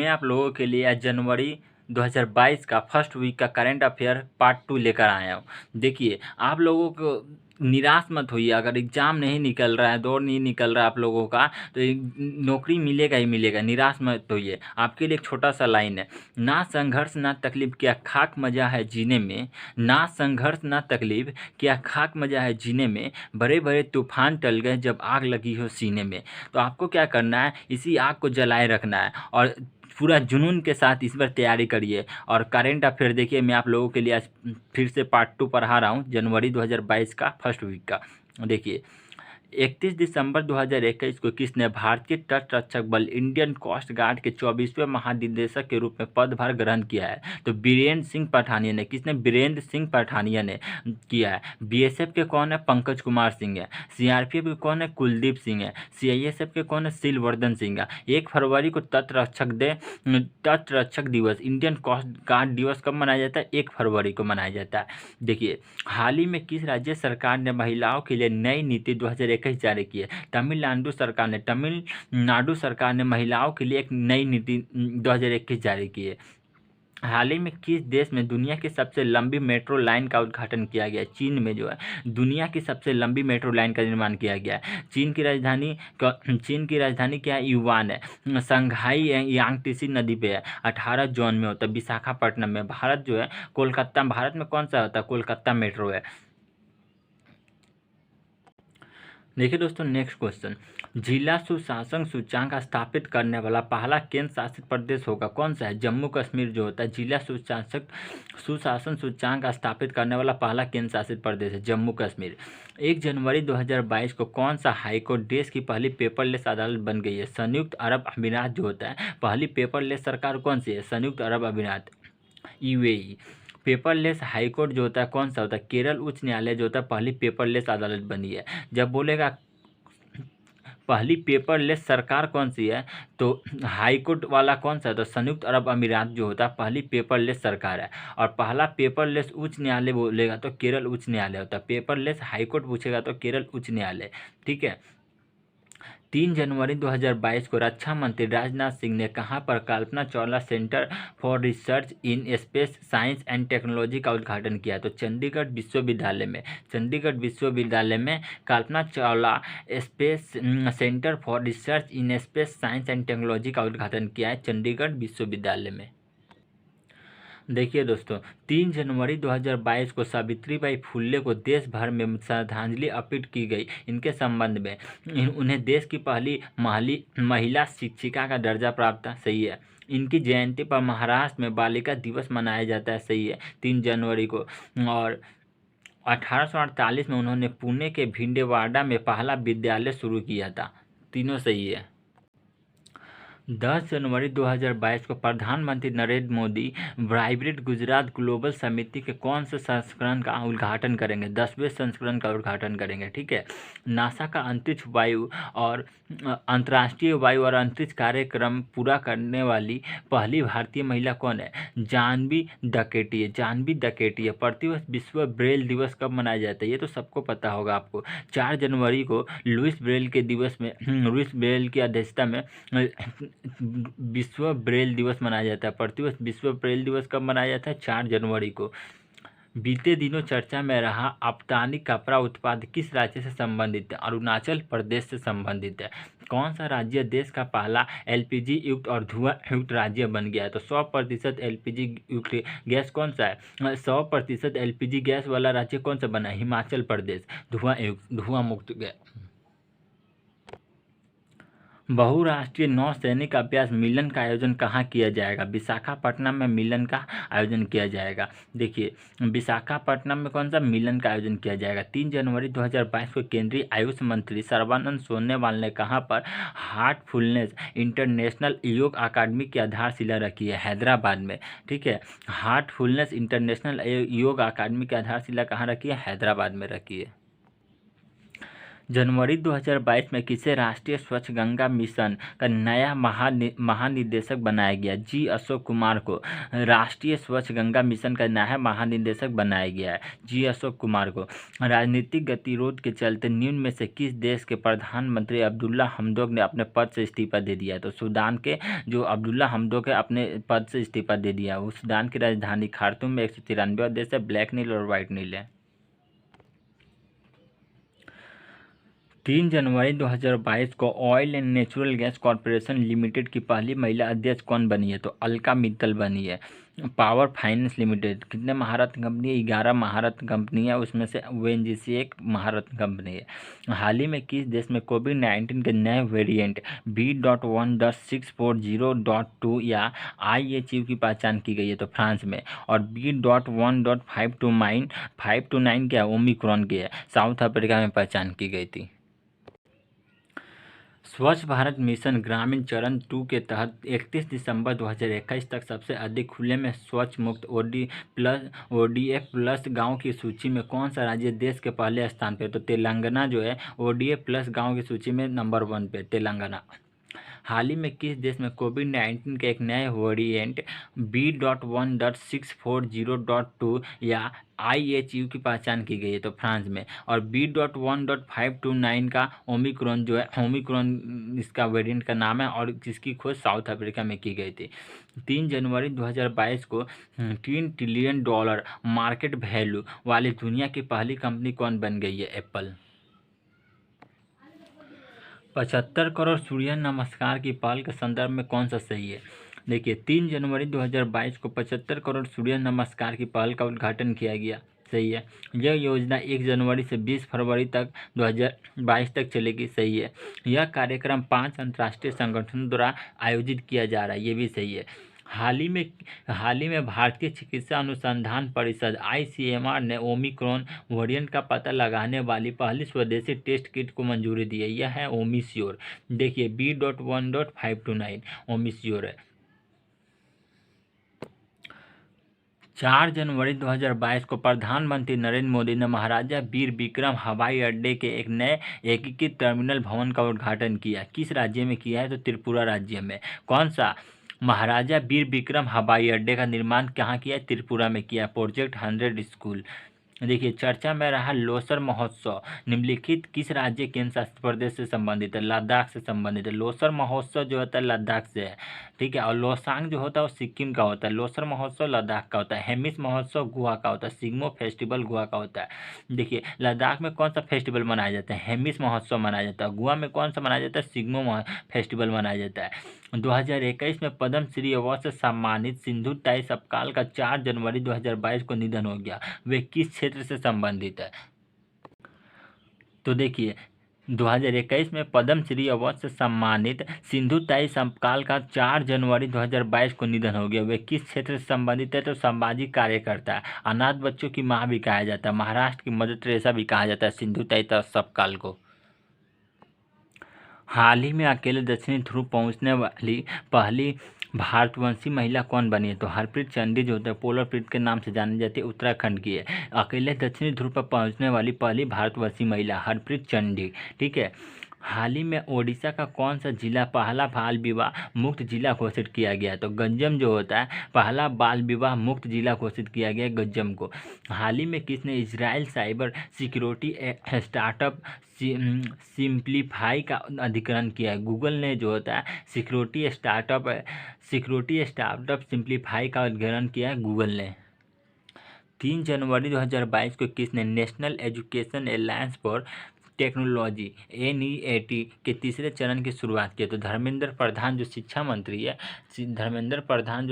मैं आप लोगों के लिए आज जनवरी 2022 का फर्स्ट वीक का करंट अफेयर पार्ट 2 लेकर आया हूँ। देखिए, आप लोगों को निराश मत होइए। अगर एग्ज़ाम नहीं निकल रहा है, दौर नहीं निकल रहा है आप लोगों का, तो नौकरी मिलेगा ही मिलेगा। निराश मत होइए। आपके लिए एक छोटा सा लाइन है, ना संघर्ष ना तकलीफ क्या खाक मज़ा है जीने में, ना संघर्ष ना तकलीफ क्या खाक मज़ा है जीने में, बड़े बड़े तूफान टल गए जब आग लगी हो सीने में। तो आपको क्या करना है, इसी आग को जलाए रखना है और पूरा जुनून के साथ इस बार तैयारी करिए। और करेंट अफेयर देखिए, मैं आप लोगों के लिए आज फिर से पार्ट 2 पढ़ा रहा हूँ, जनवरी 2022 का फर्स्ट वीक का। देखिए, 31 दिसंबर 2021 को किसने भारतीय तट रक्षक बल इंडियन कोस्ट गार्ड के 24वें महानिदेशक के रूप में पदभार ग्रहण किया है? तो बीरेंद्र सिंह पठानिया ने। किसने? बीरेंद्र सिंह पठानिया ने किया है। बीएसएफ के कौन है? पंकज कुमार सिंह है। सीआरपीएफ के कौन है? कुलदीप सिंह है। सीआईएसएफ के कौन है? सिलवर्धन सिंह है। 1 फरवरी को तट रक्षक दिवस, इंडियन कोस्ट गार्ड दिवस कब मनाया जाता है? 1 फरवरी को मनाया जाता है। देखिए, हाल ही में किस राज्य सरकार ने महिलाओं के लिए नई नीति 2021 जारी की है? तमिलनाडु सरकार ने महिलाओं के लिए एक नई नीति 2021 जारी की है। हाल ही में किस देश में दुनिया की सबसे लंबी मेट्रो लाइन का उद्घाटन किया गया है? चीन में जो है दुनिया की सबसे लंबी मेट्रो लाइन का निर्माण किया गया है। चीन की राजधानी क्या है? युवान है। संघाई यांगत्से नदी पे है। 18 जोन में होता है, विशाखापट्टनम में। भारत जो है कोलकाता, भारत में कौन सा होता है? कोलकाता मेट्रो है। देखिए दोस्तों, नेक्स्ट क्वेश्चन, जिला सुशासन सूचांक स्थापित करने वाला पहला केंद्र शासित प्रदेश होगा? कौन सा है? जम्मू कश्मीर जो होता है जिला सुशासन सूचांक स्थापित करने वाला पहला केंद्र शासित प्रदेश है जम्मू कश्मीर। 1 जनवरी 2022 को कौन सा हाईकोर्ट देश की पहली पेपरलेस अदालत बन गई है? संयुक्त अरब अमीरात जो होता है, पहली पेपरलेस सरकार कौन सी है? संयुक्त अरब अमीरात, यूएई। पेपरलेस हाईकोर्ट जो होता है कौन सा होता है? केरल उच्च न्यायालय जो होता है पहली पेपरलेस अदालत बनी है। जब बोलेगा पहली पेपरलेस सरकार कौन सी है, तो हाईकोर्ट वाला कौन सा है? तो संयुक्त अरब अमीरात जो होता है पहली पेपरलेस सरकार है। और पहला पेपरलेस उच्च न्यायालय बोलेगा तो केरल उच्च न्यायालय होता है। पेपरलेस हाईकोर्ट पूछेगा तो केरल उच्च न्यायालय। ठीक है। 3 जनवरी 2022 को रक्षा मंत्री राजनाथ सिंह ने कहां पर Kalpana Chawla centre for research in space science and technology का उद्घाटन किया? तो चंडीगढ़ विश्वविद्यालय में Kalpana Chawla space centre for research in space science and technology का उद्घाटन किया है चंडीगढ़ विश्वविद्यालय में। देखिए दोस्तों, 3 जनवरी 2022 को सावित्रीबाई फुले को देश भर में श्रद्धांजलि अर्पित की गई। इनके संबंध में उन्हें देश की पहली महिला शिक्षिका का दर्जा प्राप्त था। सही है। इनकी जयंती पर महाराष्ट्र में बालिका दिवस मनाया जाता है। सही है, 3 जनवरी को। और 1848 में उन्होंने पुणे के भिंडेवाड़ा में पहला विद्यालय शुरू किया था। तीनों सही है। 10 जनवरी 2022 को प्रधानमंत्री नरेंद्र मोदी वाइब्रेंट गुजरात ग्लोबल समिति के कौन से संस्करण का उद्घाटन करेंगे? 10वें संस्करण का उद्घाटन करेंगे। ठीक है। नासा का अंतरिक्ष वायु और अंतर्राष्ट्रीय वायु और अंतरिक्ष कार्यक्रम पूरा करने वाली पहली भारतीय महिला कौन है? जानवी डकेटी है। जानवी डकेटी है। प्रतिवर्ष विश्व ब्रेल दिवस कब मनाया जाता है? ये तो सबको पता होगा आपको। 4 जनवरी को लुइस ब्रेल के दिवस में लुइस ब्रेल की अध्यक्षता में विश्व ब्रेल दिवस मनाया जाता है। प्रतिवर्ष विश्व ब्रेल दिवस कब मनाया जाता है? 4 जनवरी को। बीते दिनों चर्चा में रहा अफगानी कपड़ा उत्पाद किस राज्य से संबंधित है? अरुणाचल प्रदेश से संबंधित है। कौन सा राज्य देश का पहला एलपीजी युक्त और धुआं युक्त राज्य बन गया है? तो 100% एलपीजी युक्त गैस कौन सा है? 100% एलपीजी गैस वाला राज्य कौन सा बना है? हिमाचल प्रदेश। धुआं मुक्त गैस। बहुराष्ट्रीय नौसैनिक अभ्यास मिलन का आयोजन कहाँ किया जाएगा? विशाखापट्टनम में मिलन का आयोजन किया जाएगा। देखिए, विशाखापट्टनम में कौन सा मिलन का आयोजन किया जाएगा? 3 जनवरी 2022 को केंद्रीय आयुष मंत्री सर्बानंद सोनोवाल ने कहाँ पर हार्टफुलनेस इंटरनेशनल योग अकादमी की आधारशिला रखी है? हैदराबाद में। ठीक है। हार्टफुलनेस इंटरनेशनल योग अकादमी की आधारशिला कहाँ रखी है? हैदराबाद में रखी है। जनवरी 2022 में किसे राष्ट्रीय स्वच्छ गंगा मिशन का नया महानिदेशक बनाया गया? जी अशोक कुमार को राष्ट्रीय स्वच्छ गंगा मिशन का नया महानिदेशक बनाया गया है, जी अशोक कुमार को। राजनीतिक गतिरोध के चलते निम्न में से किस देश के प्रधानमंत्री अब्दुल्ला हमदोक ने अपने पद से इस्तीफा दे दिया है? तो सूडान के जो अब्दुल्ला हमदोक है अपने पद से इस्तीफा दे दिया है। सूडान की राजधानी खार्तूम में 193 देश है, ब्लैक नील और व्हाइट नील है। 3 जनवरी 2022 को oil and natural gas corporation limited की पहली महिला अध्यक्ष कौन बनी है? तो अलका मित्तल बनी है। पावर फाइनेंस लिमिटेड कितने महारत्न कंपनी है? 11 महारत्न कंपनी है, उसमें से ओएनजीसी एक महारत्न कंपनी है। हाल ही में किस देश में कोविड-19 के नए वेरिएंट B.1.640.2 या IHU की पहचान की गई है? तो फ्रांस में। और B.1.529 क्या ओमिक्रॉन की है, साउथ अफ्रीका में पहचान की गई थी। स्वच्छ भारत मिशन ग्रामीण चरण 2 के तहत 31 दिसंबर 2021 तक सबसे अधिक खुले में स्वच्छ मुक्त ODF प्लस गाँव की सूची में कौन सा राज्य देश के पहले स्थान पे? तो तेलंगाना जो है ODF प्लस गाँव की सूची में नंबर 1 पे तेलंगाना। हाल ही में किस देश में कोविड-19 के एक नए वेरिएंट B.1.640.2 या IHU की पहचान की गई है? तो फ्रांस में। और B.1.529 का ओमिक्रॉन जो है, ओमिक्रॉन इसका वेरिएंट का नाम है और जिसकी खोज साउथ अफ्रीका में की गई थी। 3 जनवरी 2022 को $3 ट्रिलियन मार्केट वैल्यू वाली दुनिया की पहली कंपनी कौन बन गई है? एप्पल। 75 करोड़ सूर्य नमस्कार की पहल के संदर्भ में कौन सा सही है? देखिए 3 जनवरी 2022 को 75 करोड़ सूर्य नमस्कार की पहल का उद्घाटन किया गया, सही है। यह योजना 1 जनवरी से 20 फरवरी तक 2022 तक चलेगी, सही है। यह कार्यक्रम 5 अंतर्राष्ट्रीय संगठनों द्वारा आयोजित किया जा रहा है, ये भी सही है। हाल ही में भारतीय चिकित्सा अनुसंधान परिषद ICMR ने ओमिक्रॉन वेरिएंट का पता लगाने वाली पहली स्वदेशी टेस्ट किट को मंजूरी दी है, यह है ओमिश्योर। देखिए B.1.529 ओमिश्योर है। 4 जनवरी 2022 को प्रधानमंत्री नरेंद्र मोदी ने महाराजा वीर विक्रम हवाई अड्डे के एक नए एकीकृत टर्मिनल भवन का उद्घाटन किया। किस राज्य में किया है? तो त्रिपुरा राज्य में। कौन सा? महाराजा वीर विक्रम हवाई अड्डे का निर्माण कहाँ किया है? त्रिपुरा में किया। Project 100 school. देखिए चर्चा में रहा लोसर महोत्सव निम्नलिखित किस राज्य केंद्र शासित प्रदेश से संबंधित है? लद्दाख से संबंधित है। लोसर महोत्सव जो होता है लद्दाख से है, ठीक है। और लोसांग जो होता है वो सिक्किम का होता है। लोसर महोत्सव लद्दाख का होता है। हेमिस महोत्सव गोवा का होता है। सिग्मो फेस्टिवल गोवा का होता है। देखिए लद्दाख में कौन सा फेस्टिवल मनाया जाता है? हेमिस महोत्सव मनाया जाता है। गोवा में कौन सा मनाया जाता है? सिग्मो फेस्टिवल मनाया जाता है। 2021 में पद्म श्री अवार्ड से सम्मानित सिंधु ताई सपकाल का 4 जनवरी 2022 को निधन हो गया। वे किस क्षेत्र से संबंधित है? तो देखिए 2021 में पद्म श्री अवार्ड से सम्मानित सिंधु ताई सपकाल का 4 जनवरी 2022 को निधन हो गया। वे किस क्षेत्र से संबंधित है? तो सामाजिक कार्यकर्ता है। अनाथ बच्चों की मां भी कहा जाता है। महाराष्ट्र की मदर टेरेसा भी कहा जाता है सिंधु ताई सपकाल को। हाल ही में अकेले दक्षिणी ध्रुव पहुंचने वाली पहली भारतवंशी महिला कौन बनी है? तो हरप्रीत चंडी जो होता है पोलर प्रीत के नाम से जानी जाती है, उत्तराखंड की है। अकेले दक्षिणी ध्रुव पर पहुंचने वाली पहली भारतवंशी महिला हरप्रीत चंडी, ठीक है। हाल ही में ओडिशा का कौन सा जिला पहला बाल विवाह मुक्त जिला घोषित किया गया? तो गंजम जो होता है पहला बाल विवाह मुक्त जिला घोषित किया गया गंजम को। हाल ही में किसने Israel cyber security startup simplify का अधिग्रहण किया है? गूगल ने जो होता है सिक्योरिटी स्टार्टअप सिंप्लीफाई का अधिग्रहण किया है गूगल ने। 3 जनवरी 2022 को किसने national education alliance for technology NEAT के तीसरे चरण की शुरुआत की? तो धर्मेंद्र प्रधान जो शिक्षा मंत्री है, धर्मेंद्र प्रधान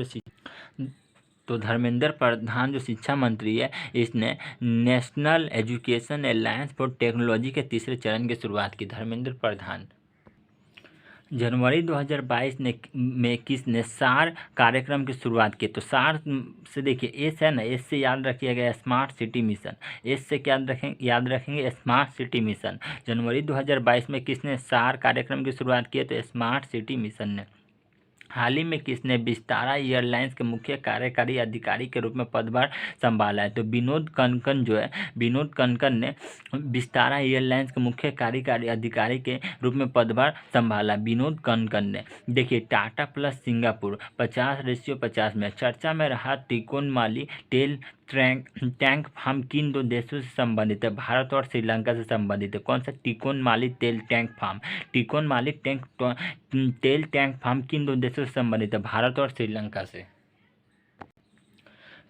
जो शिक्षा मंत्री है, इसने national education alliance for technology के तीसरे चरण की शुरुआत की, धर्मेंद्र प्रधान। जनवरी 2022 में किसने सार कार्यक्रम की शुरुआत की? तो सार से देखिए एस है ना, एस से याद रखिएगा स्मार्ट सिटी मिशन। एस से क्या याद रखेंगे? Smart city mission. जनवरी 2022 में किसने सार कार्यक्रम की शुरुआत की? तो स्मार्ट सिटी मिशन ने। हाल ही में किसने विस्तारा एयरलाइंस के मुख्य कार्यकारी अधिकारी के रूप में पदभार संभाला है? तो विनोद कनकन जो है, विनोद कनकन ने विस्तारा एयरलाइंस के मुख्य कार्यकारी अधिकारी के रूप में पदभार संभाला, विनोद कनकन ने। देखिए, टाटा प्लस सिंगापुर 50:50 में चर्चा में रहा तिकोन माली तेल टैंक फार्म किन दो देशों से संबंधित है? भारत और श्रीलंका से संबंधित है। कौन सा? तिकोन माली तेल टैंक फार्म। तिकोन माली तेल टैंक फार्म किन दो देशों से संबंधित है? भारत और श्रीलंका से।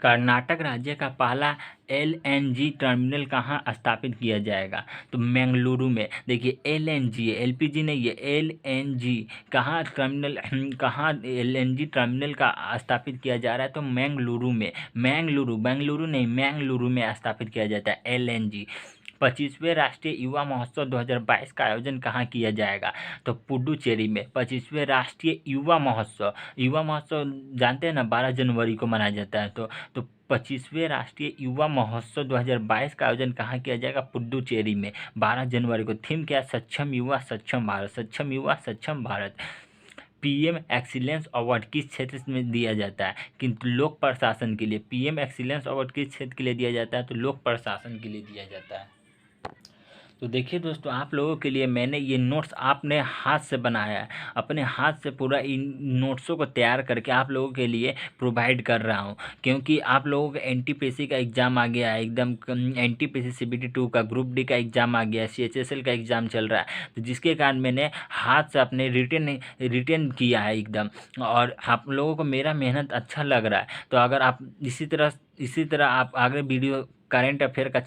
कर्नाटक राज्य का पहला LNG टर्मिनल कहाँ स्थापित किया जाएगा? तो बेंगलुरु में। देखिए, LNG LPG नहीं, ये LNG कहाँ LNG टर्मिनल का स्थापित किया जा रहा है? तो बेंगलुरु में। बेंगलुरु नहीं, बेंगलुरु में स्थापित किया जाता है LNG। 25वें राष्ट्रीय युवा महोत्सव 2022 का आयोजन कहाँ किया जाएगा? तो पुडुचेरी में। 25वें राष्ट्रीय युवा महोत्सव जानते हैं ना, 12 जनवरी को मनाया जाता है। तो 25वें राष्ट्रीय युवा महोत्सव 2022 का आयोजन कहाँ किया जाएगा? पुडुचेरी में, 12 जनवरी को। थीम क्या? सक्षम युवा सक्षम भारत। सक्षम युवा सक्षम भारत। PM एक्सीलेंस अवार्ड किस क्षेत्र में दिया जाता है? किंतु लोक प्रशासन के लिए। PM एक्सीलेंस अवार्ड किस क्षेत्र के लिए दिया जाता है? तो लोक प्रशासन के लिए दिया जाता है। तो देखिए दोस्तों, आप लोगों के लिए मैंने ये नोट्स अपने हाथ से बनाया है, अपने हाथ से पूरा इन नोट्सों को तैयार करके आप लोगों के लिए प्रोवाइड कर रहा हूँ, क्योंकि आप लोगों का NTPC का एग्ज़ाम आ गया है, एकदम NTPC CBT 2 का ग्रुप D का एग्ज़ाम आ गया है, CHSL का एग्ज़ाम चल रहा है, तो जिसके कारण मैंने हाथ से अपने रिटर्न किया है एकदम, और आप लोगों को मेरा मेहनत अच्छा लग रहा है। तो अगर आप इसी तरह आप आगे वीडियो करंट अफेयर का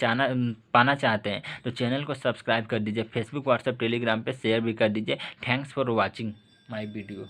पाना चाहते हैं तो चैनल को सब्सक्राइब कर दीजिए, फेसबुक, व्हाट्सएप, टेलीग्राम पे शेयर भी कर दीजिए। Thanks for watching my video.